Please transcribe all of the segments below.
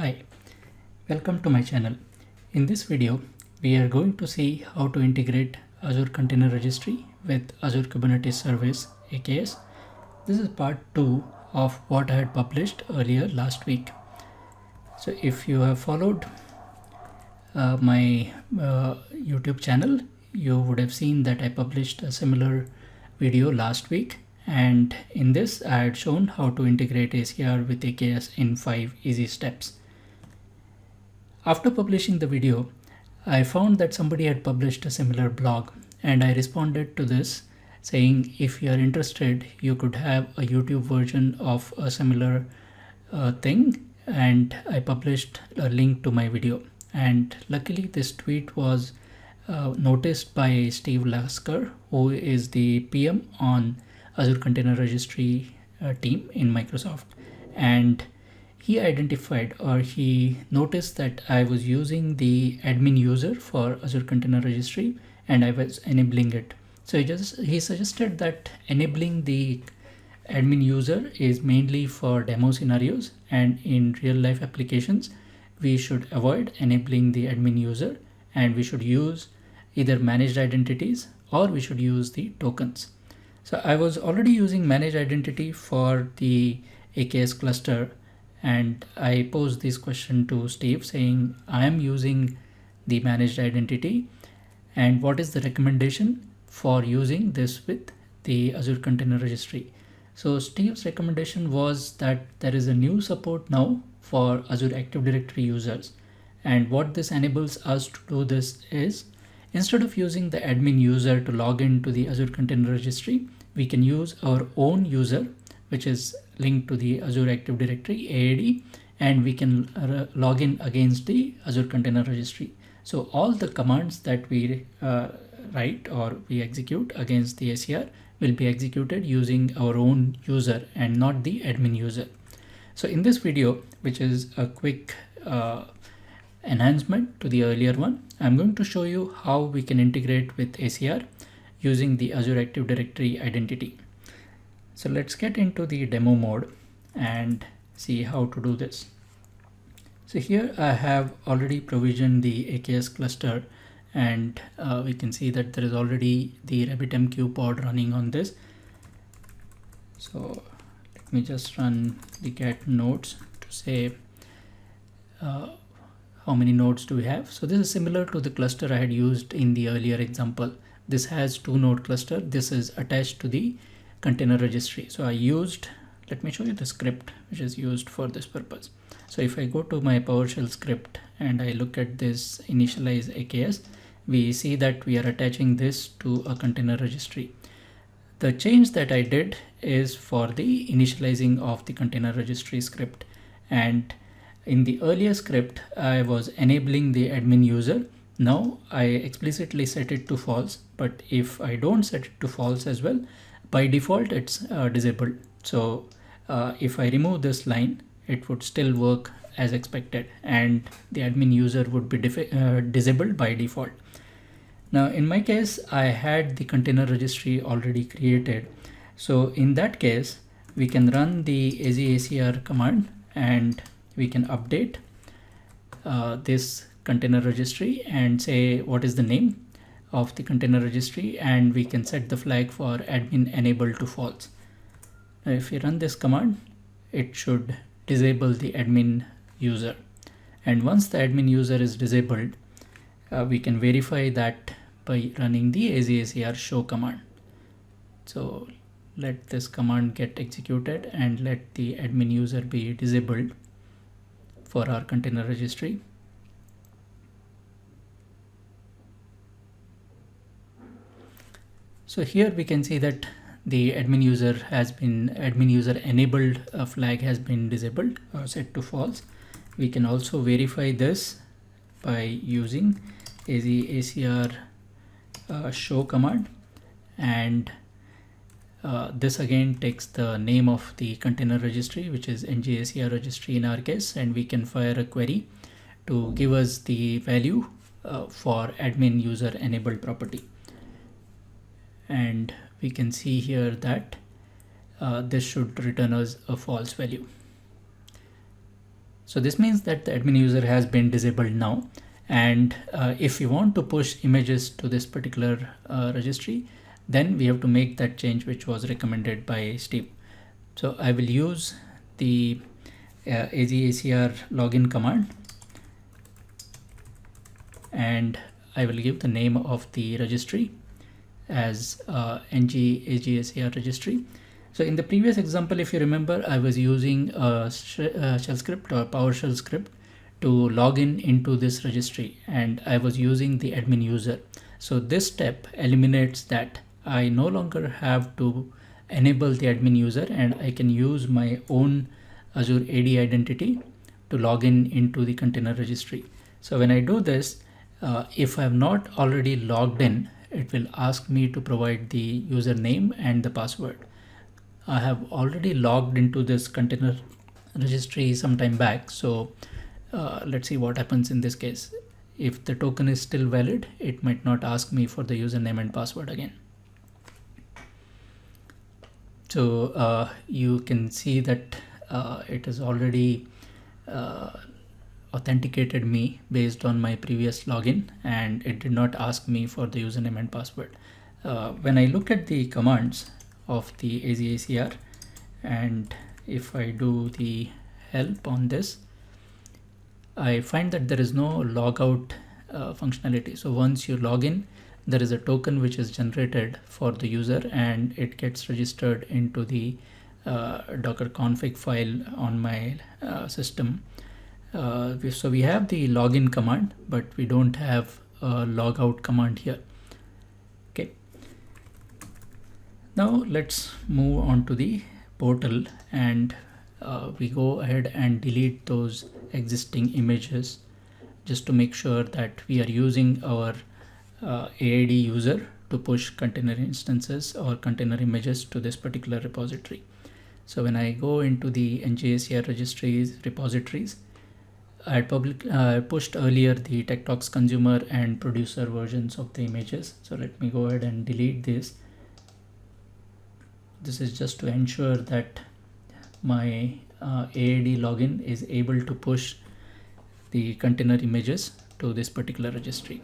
Hi, welcome to my channel. In this video, we are going to see how to integrate Azure Container Registry with Azure Kubernetes Service AKS. This is part 2 of what I had published earlier last week. So if you have followed my YouTube channel, you would have seen that I published a similar video last week. And in this, I had shown how to integrate ACR with AKS in 5 easy steps. After publishing the video, I found that somebody had published a similar blog, and I responded to this saying if you are interested, you could have a YouTube version of a similar thing, and I published a link to my video. And luckily this tweet was noticed by Steve Lasker, who is the PM on Azure Container Registry team in Microsoft, and he identified, or he noticed, that I was using the admin user for Azure Container Registry and I was enabling it. So he suggested that enabling the admin user is mainly for demo scenarios, and in real life applications we should avoid enabling the admin user, and we should use either managed identities or we should use the tokens. So I was already using managed identity for the AKS cluster, and I posed this question to Steve saying I am using the managed identity, and what is the recommendation for using this with the Azure Container Registry. So Steve's recommendation was that there is a new support now for Azure Active Directory users, and what this enables us to do this is, instead of using the admin user to log into the Azure Container Registry, we can use our own user, which is linked to the Azure Active Directory AAD, and we can log in against the Azure Container Registry. So all the commands that we write or we execute against the ACR will be executed using our own user and not the admin user. So in this video, which is a quick enhancement to the earlier one, I'm going to show you how we can integrate with ACR using the Azure Active Directory identity. So let's get into the demo mode and see how to do this. So here I have already provisioned the AKS cluster, and we can see that there is already the RabbitMQ pod running on this. So let me just run the get nodes to say how many nodes do we have. So this is similar to the cluster I had used in the earlier example. This has 2 node cluster. This is attached to the container registry. So I used, let me show you the script which is used for this purpose. So if I go to my PowerShell script and I look at this initialize AKS, we see that we are attaching this to a container registry. The change that I did is for the initializing of the container registry script, and in the earlier script I was enabling the admin user. Now I explicitly set it to false, but if I don't set it to false as well, by default it's disabled. So if I remove this line, it would still work as expected, and the admin user would be disabled by default. Now in my case, I had the container registry already created. So in that case, we can run the azacr command and we can update this container registry and say what is the name of the container registry, and we can set the flag for admin enable to false. Now if we run this command, it should disable the admin user, and once the admin user is disabled, we can verify that by running the azacr show command. So let this command get executed and let the admin user be disabled for our container registry. So here we can see that the admin user enabled flag has been disabled or set to false. We can also verify this by using azacr show command, and this again takes the name of the container registry, which is ngacr registry in our case, and we can fire a query to give us the value for admin user enabled property. And we can see here that this should return us a false value. So this means that the admin user has been disabled now. And if we want to push images to this particular registry, then we have to make that change which was recommended by Steve. So I will use the AZACR login command, and I will give the name of the registry as ng AZACR registry. So in the previous example, if you remember, I was using a shell script or PowerShell script to log in into this registry, and I was using the admin user. So this step eliminates that. I no longer have to enable the admin user, and I can use my own Azure AD identity to log in into the container registry. So when I do this, if I have not already logged in, it will ask me to provide the username and the password. I have already logged into this container registry some time back, so let's see what happens in this case. If the token is still valid, it might not ask me for the username and password again. So you can see that it has already authenticated me based on my previous login, and it did not ask me for the username and password. When I look at the commands of the AZACR, and if I do the help on this, I find that there is no logout functionality. So once you log in, there is a token which is generated for the user, and it gets registered into the Docker config file on my system. So we have the login command, but we don't have a logout command here. Okay. Now let's move on to the portal, and we go ahead and delete those existing images just to make sure that we are using our AID user to push container instances or container images to this particular repository. So when I go into the NGACR registries repositories, I had pushed earlier the TechTalks consumer and producer versions of the images. So let me go ahead and delete this. This is just to ensure that my AID login is able to push the container images to this particular registry.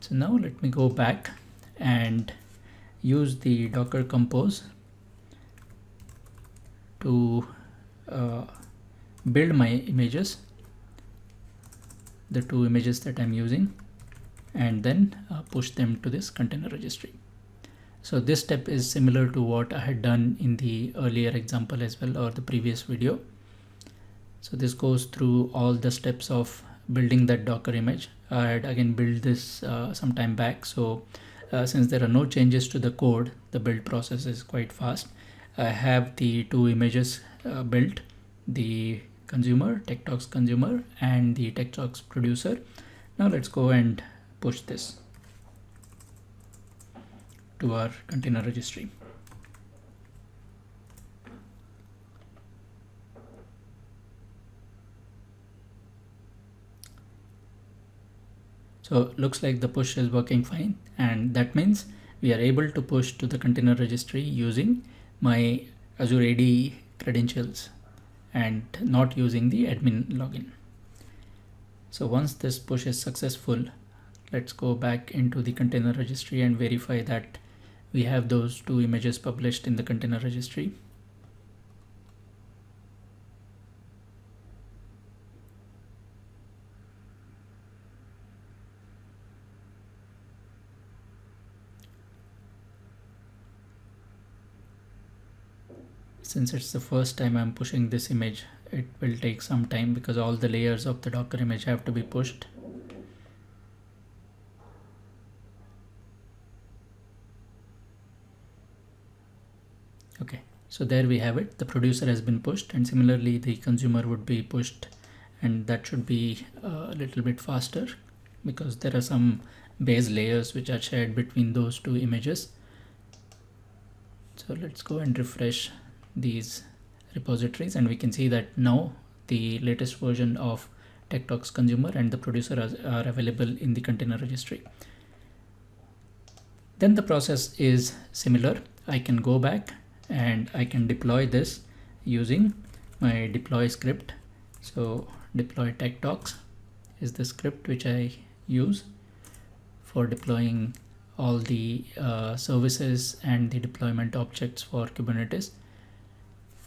So now let me go back and use the Docker Compose to build my images, the two images that I'm using, and then push them to this container registry. So this step is similar to what I had done in the earlier example as well, or the previous video. So this goes through all the steps of building that Docker image. I had again built this some time back. So since there are no changes to the code, the build process is quite fast. I have the two images built, the consumer, TechTalks consumer, and the TechTalks producer. Now let's go and push this to our container registry. So looks like the push is working fine, and that means we are able to push to the container registry using my Azure AD credentials and not using the admin login. So once this push is successful, let's go back into the container registry and verify that we have those two images published in the container registry. Since it's the first time I'm pushing this image, it will take some time because all the layers of the Docker image have to be pushed. Okay, so there we have it. The producer has been pushed, and similarly the consumer would be pushed, and that should be a little bit faster because there are some base layers which are shared between those two images. So let's go and refresh these repositories, and we can see that now the latest version of TechTalks consumer and the producer are available in the container registry. Then the process is similar. I can go back and I can deploy this using my deploy script. So deploy tech talks is the script which I use for deploying all the services and the deployment objects for Kubernetes.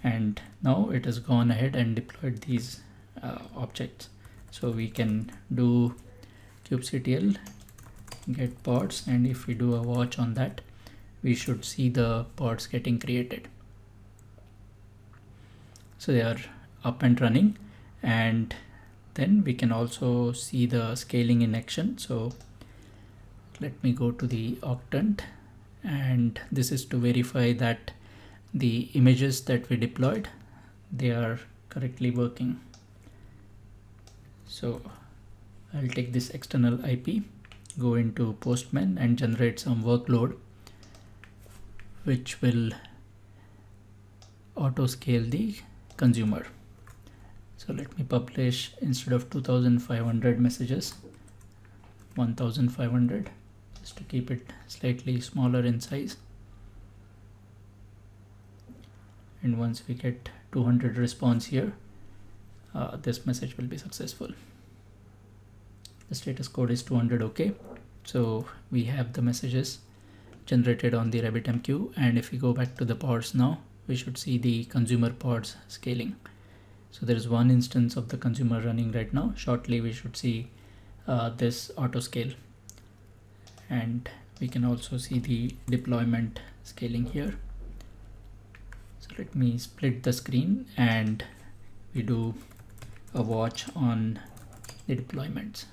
And now it has gone ahead and deployed these objects. So we can do kubectl get pods, and if we do a watch on that, we should see the pods getting created. So they are up and running, and then we can also see the scaling in action. So let me go to the Octant, and this is to verify that the images that we deployed, they are correctly working. So I'll take this external IP, go into Postman and generate some workload which will auto scale the consumer. So let me publish, instead of 2500 messages, 1500, just to keep it slightly smaller in size. And once we get 200 response here, this message will be successful. The status code is 200 OK. So we have the messages generated on the RabbitMQ, and if we go back to the pods now, we should see the consumer pods scaling. So there is one instance of the consumer running right now. Shortly we should see this auto scale, and we can also see the deployment scaling here. So let me split the screen and we do a watch on the deployments.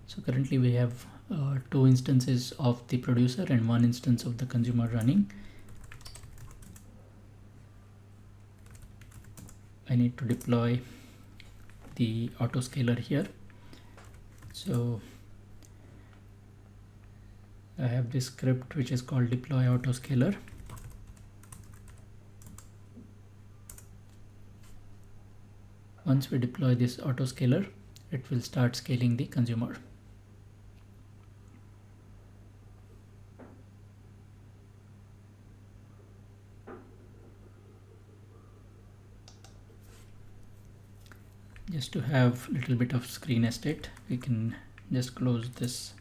So currently we have 2 instances of the producer and 1 instance of the consumer running. I need to deploy the autoscaler here. So I have this script which is called deploy autoscaler. Once we deploy this autoscaler, it will start scaling the consumer. Just to have a little bit of screen estate, we can just close this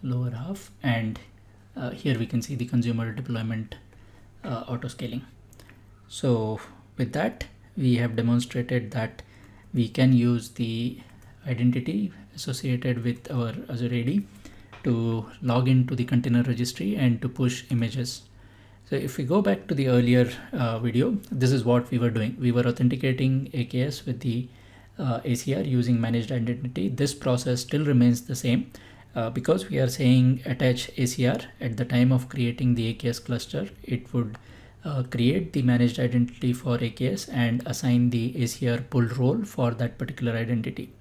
lower half, and here we can see the consumer deployment auto scaling. So with that, we have demonstrated that we can use the identity associated with our Azure AD to log into the container registry and to push images. So if we go back to the earlier video, this is what we were doing. We were authenticating AKS with the ACR using managed identity. This process still remains the same because we are saying attach ACR at the time of creating the AKS cluster. It would create the managed identity for AKS and assign the ACR pull role for that particular identity.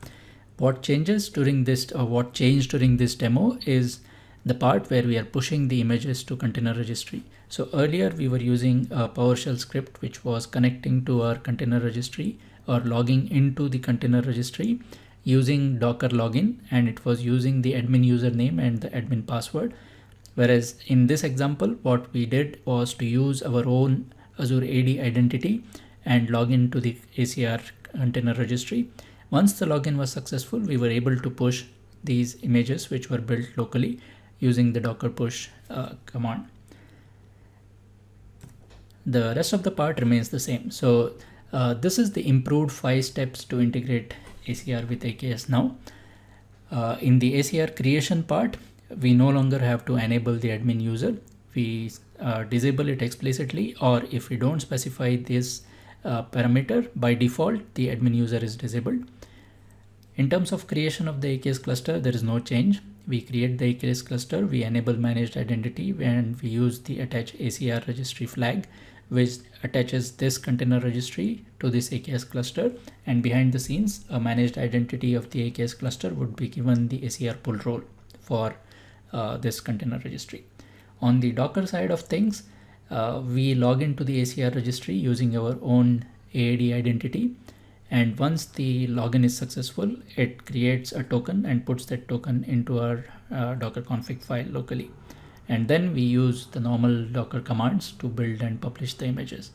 What changes during this, or what changed during this demo, is the part where we are pushing the images to container registry. So earlier we were using a PowerShell script which was connecting to our container registry or logging into the container registry using Docker login, and it was using the admin username and the admin password. Whereas in this example, what we did was to use our own Azure AD identity and log into the ACR container registry. Once the login was successful, we were able to push these images which were built locally using the Docker push command. The rest of the part remains the same. So this is the improved 5 steps to integrate ACR with AKS now. In the ACR creation part, we no longer have to enable the admin user. We disable it explicitly, or if we don't specify this parameter, by default the admin user is disabled. In terms of creation of the AKS cluster, there is no change. we create the AKS cluster, we enable managed identity, and we use the attach ACR registry flag, which attaches this container registry to this AKS cluster. And behind the scenes, a managed identity of the AKS cluster would be given the ACR pull role for this container registry. On the Docker side of things, we log into the ACR registry using our own AAD identity. And once the login is successful, it creates a token and puts that token into our Docker config file locally. And then we use the normal Docker commands to build and publish the images.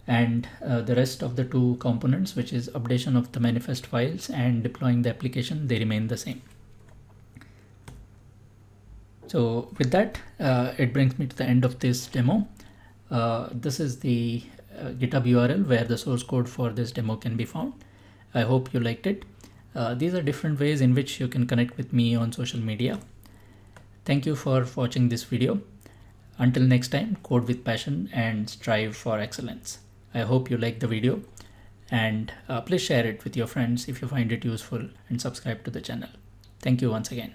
And the rest of the two components, which is updation of the manifest files and deploying the application, they remain the same. So with that, it brings me to the end of this demo. This is the GitHub URL where the source code for this demo can be found. I hope you liked it. These are different ways in which you can connect with me on social media. Thank you for watching this video. Until next time, code with passion and strive for excellence. I hope you liked the video, and please share it with your friends if you find it useful, and subscribe to the channel. Thank you once again.